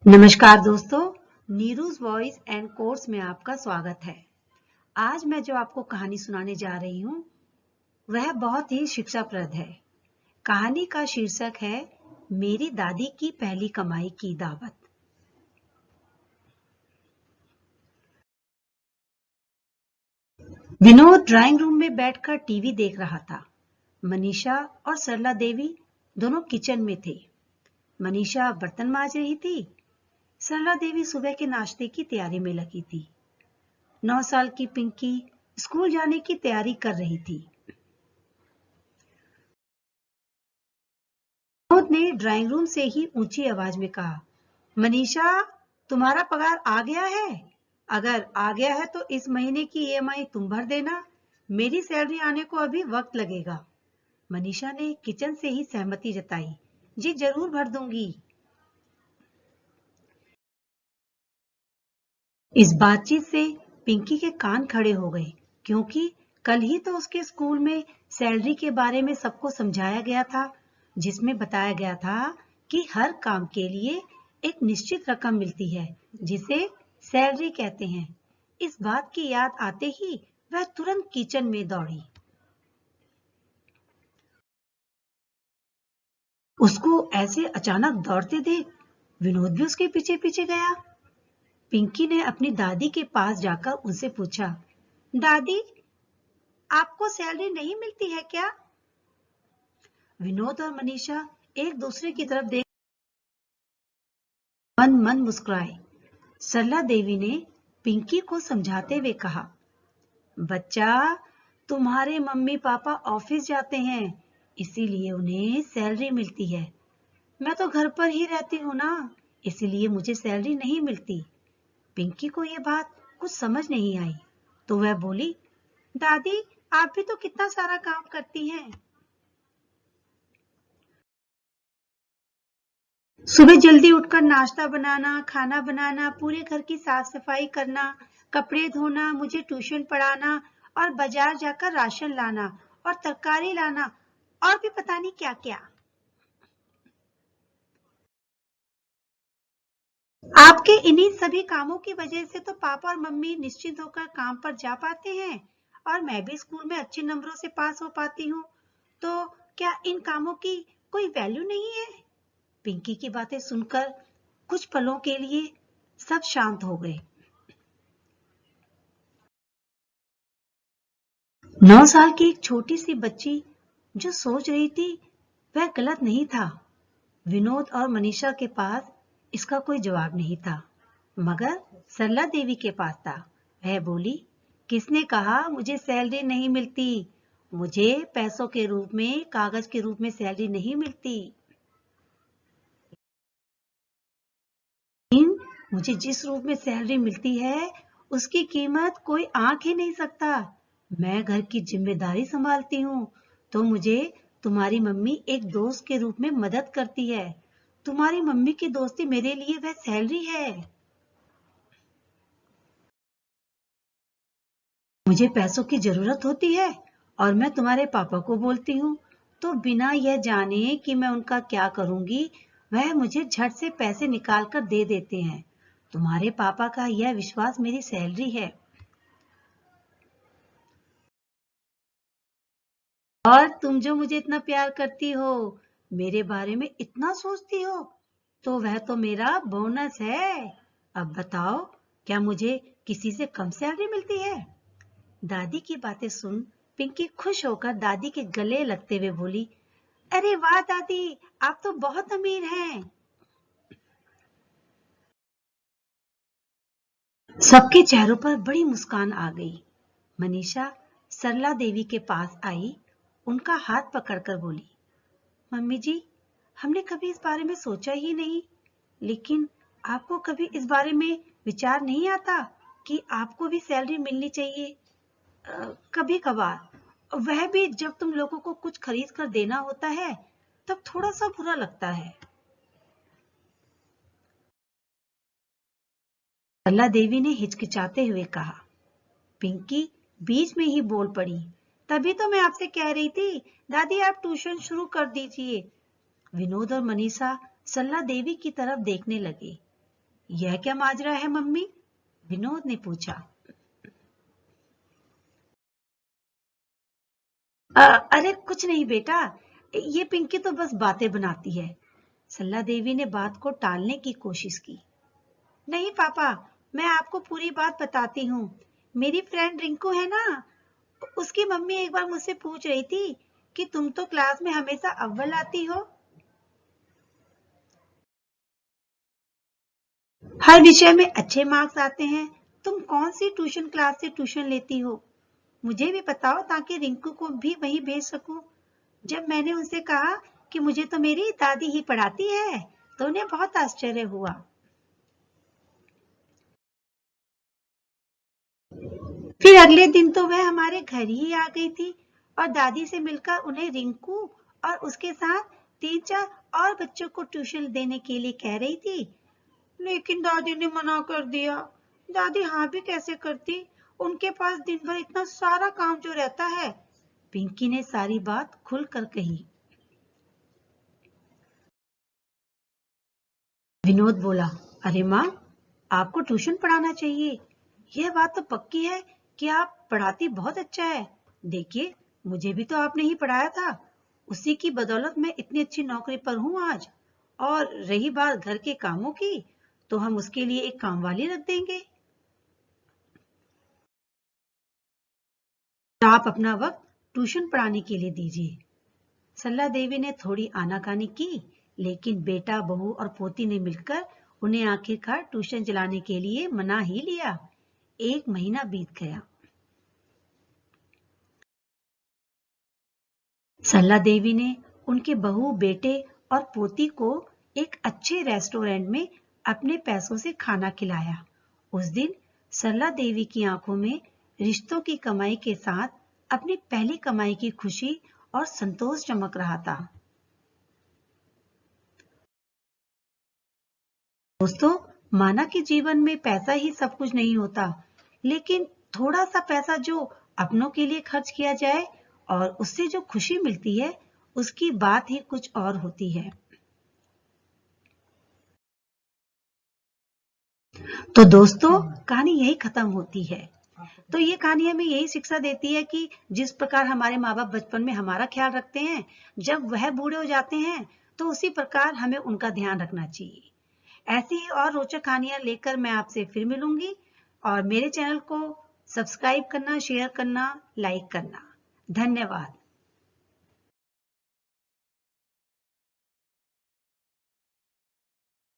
नमस्कार दोस्तों, नीरूज voice and course में आपका स्वागत है। आज मैं जो आपको कहानी सुनाने जा रही हूँ, वह बहुत ही शिक्षाप्रद है। कहानी का शीर्षक है मेरी दादी की पहली कमाई की दावत। विनोद ड्राइंग रूम में बैठकर टीवी देख रहा था। मनीषा और सरला देवी दोनों किचन में थे। मनीषा बर्तन मांज रही थी। सरला देवी सुबह के नाश्ते की तैयारी में लगी थी। 9 साल की पिंकी स्कूल जाने की तैयारी कर रही थी। विनोद ने ड्राइंग रूम से ही ऊंची आवाज में कहा, मनीषा, तुम्हारा पगार आ गया है? अगर आ गया है तो इस महीने की ईएमआई तुम भर देना। मेरी सैलरी आने को अभी वक्त लगेगा। मनीषा ने किचन से ही सहमति जताई। जी जरूर भर दूंगी। इस बातचीत से पिंकी के कान खड़े हो गए, क्योंकि कल ही तो उसके स्कूल में सैलरी के बारे में सबको समझाया गया था, जिसमें बताया गया था कि हर काम के लिए एक निश्चित रकम मिलती है, जिसे सैलरी कहते हैं। इस बात की याद आते ही वह तुरंत किचन में दौड़ी। उसको ऐसे अचानक दौड़ते देख विनोद भी उसके पीछे पीछे गया। पिंकी ने अपनी दादी के पास जाकर उनसे पूछा, दादी, आपको सैलरी नहीं मिलती है क्या? विनोद और मनीषा एक दूसरे की तरफ देख मन मन मुस्कुराए। सरला देवी ने पिंकी को समझाते हुए कहा, बच्चा, तुम्हारे मम्मी पापा ऑफिस जाते हैं, इसीलिए उन्हें सैलरी मिलती है। मैं तो घर पर ही रहती हूँ ना, इसीलिए मुझे सैलरी नहीं मिलती। पिंकी को यह बात कुछ समझ नहीं आई, तो वह बोली, दादी, आप भी तो कितना सारा काम करती हैं। सुबह जल्दी उठकर नाश्ता बनाना, खाना बनाना, पूरे घर की साफ सफाई करना, कपड़े धोना, मुझे ट्यूशन पढ़ाना और बाजार जाकर राशन लाना और तरकारी लाना और भी पता नहीं क्या क्या। आपके इन्हीं सभी कामों की वजह से तो पापा और मम्मी निश्चिंत होकर काम पर जा पाते हैं और मैं भी स्कूल में अच्छे नंबरों से पास हो पाती हूँ। तो क्या इन कामों की कोई वैल्यू नहीं है? पिंकी की बातें सुनकर कुछ पलों के लिए सब शांत हो गए। 9 साल की एक छोटी सी बच्ची जो सोच रही थी वह गलत नहीं था। विनोद और मनीषा के पास इसका कोई जवाब नहीं था, मगर सरला देवी के पास था। वह बोली, किसने कहा मुझे सैलरी नहीं मिलती? मुझे पैसों के रूप में, कागज के रूप में सैलरी नहीं मिलती। मुझे जिस रूप में सैलरी मिलती है उसकी कीमत कोई आंक ही नहीं सकता। मैं घर की जिम्मेदारी संभालती हूँ, तो मुझे तुम्हारी मम्मी एक दोस्त के रूप में मदद करती है। तुम्हारी मम्मी की दोस्ती मेरे लिए वह सैलरी है। मुझे पैसों की जरूरत होती है और मैं तुम्हारे पापा को बोलती हूँ, तो बिना यह जाने कि मैं उनका क्या करूंगी, वह मुझे झट से पैसे निकाल कर दे देते हैं। तुम्हारे पापा का यह विश्वास मेरी सैलरी है। और तुम जो मुझे इतना प्यार करती हो, मेरे बारे में इतना सोचती हो, तो वह तो मेरा बोनस है। अब बताओ, क्या मुझे किसी से कम सैलरी मिलती है? दादी की बातें सुन पिंकी खुश होकर दादी के गले लगते हुए बोली, अरे वाह दादी, आप तो बहुत अमीर हैं। सबके चेहरों पर बड़ी मुस्कान आ गई। मनीषा सरला देवी के पास आई, उनका हाथ पकड़कर बोली, मम्मी जी, हमने कभी इस बारे में सोचा ही नहीं, लेकिन आपको कभी इस बारे में विचार नहीं आता कि आपको भी सैलरी मिलनी चाहिए? कभी कभार, वह भी जब तुम लोगों को कुछ खरीद कर देना होता है, तब थोड़ा सा बुरा लगता है। सरला देवी ने हिचकिचाते हुए कहा। पिंकी बीच में ही बोल पड़ी, तभी तो मैं आपसे कह रही थी, दादी आप ट्यूशन शुरू कर दीजिए। विनोद और मनीषा सरला देवी की तरफ देखने लगे। यह क्या माजरा है मम्मी? विनोद ने पूछा। अरे कुछ नहीं बेटा, ये पिंकी तो बस बातें बनाती है। सरला देवी ने बात को टालने की कोशिश की। नहीं पापा, मैं आपको पूरी बात बताती हूँ। मेरी फ्रेंड रिंकू है ना, उसकी मम्मी एक बार मुझसे पूछ रही थी कि तुम तो क्लास में हमेशा अव्वल आती हो, हर विषय में अच्छे मार्क्स आते हैं, तुम कौन सी ट्यूशन क्लास से ट्यूशन लेती हो? मुझे भी बताओ ताकि रिंकू को भी वहीं भेज सकूं। जब मैंने उनसे कहा कि मुझे तो मेरी दादी ही पढ़ाती है, तो उन्हें बहुत आश्चर्य हुआ। फिर अगले दिन तो वह हमारे घर ही आ गई थी और दादी से मिलकर उन्हें रिंकू और उसके साथ 3-4 और बच्चों को ट्यूशन देने के लिए कह रही थी। लेकिन दादी ने मना कर दिया। दादी हाँ भी कैसे करती? उनके पास दिन भर इतना सारा काम जो रहता है। पिंकी ने सारी बात खुलकर कही। विनोद बोला, अरे माँ, आपको ट्यूशन पढ़ाना चाहिए। यह बात तो पक्की है कि आप पढ़ाती बहुत अच्छा है। देखिए, मुझे भी तो आपने ही पढ़ाया था। उसी की बदौलत मैं इतनी अच्छी नौकरी पर हूँ आज। और रही बात घर के कामों की, तो हम उसके लिए एक कामवाली रख देंगे। तो आप अपना वक्त ट्यूशन पढ़ाने के लिए दीजिए। सरला देवी ने थोड़ी आनाकानी की, लेकिन बेटा, बहू और पोती ने मिलकर उन्हें आखिरकार ट्यूशन चलाने के लिए मना ही लिया। 1 महीना बीत गया। सरला देवी ने उनके बहू, बेटे और पोती को एक अच्छे रेस्टोरेंट में अपने पैसों से खाना खिलाया। उस दिन सरला देवी की आंखों में रिश्तों की कमाई के साथ अपनी पहली कमाई की खुशी और संतोष चमक रहा था। दोस्तों, माना कि जीवन में पैसा ही सब कुछ नहीं होता, लेकिन थोड़ा सा पैसा जो अपनों के लिए खर्च किया जाए और उससे जो खुशी मिलती है, उसकी बात ही कुछ और होती है। तो दोस्तों, कहानी यही खत्म होती है। तो ये कहानी हमें यही शिक्षा देती है कि जिस प्रकार हमारे माँ बाप बचपन में हमारा ख्याल रखते हैं, जब वह बूढ़े हो जाते हैं तो उसी प्रकार हमें उनका ध्यान रखना चाहिए। ऐसी ही और रोचक कहानियां लेकर मैं आपसे फिर मिलूंगी। और मेरे चैनल को सब्सक्राइब करना, शेयर करना, लाइक करना। धन्यवाद।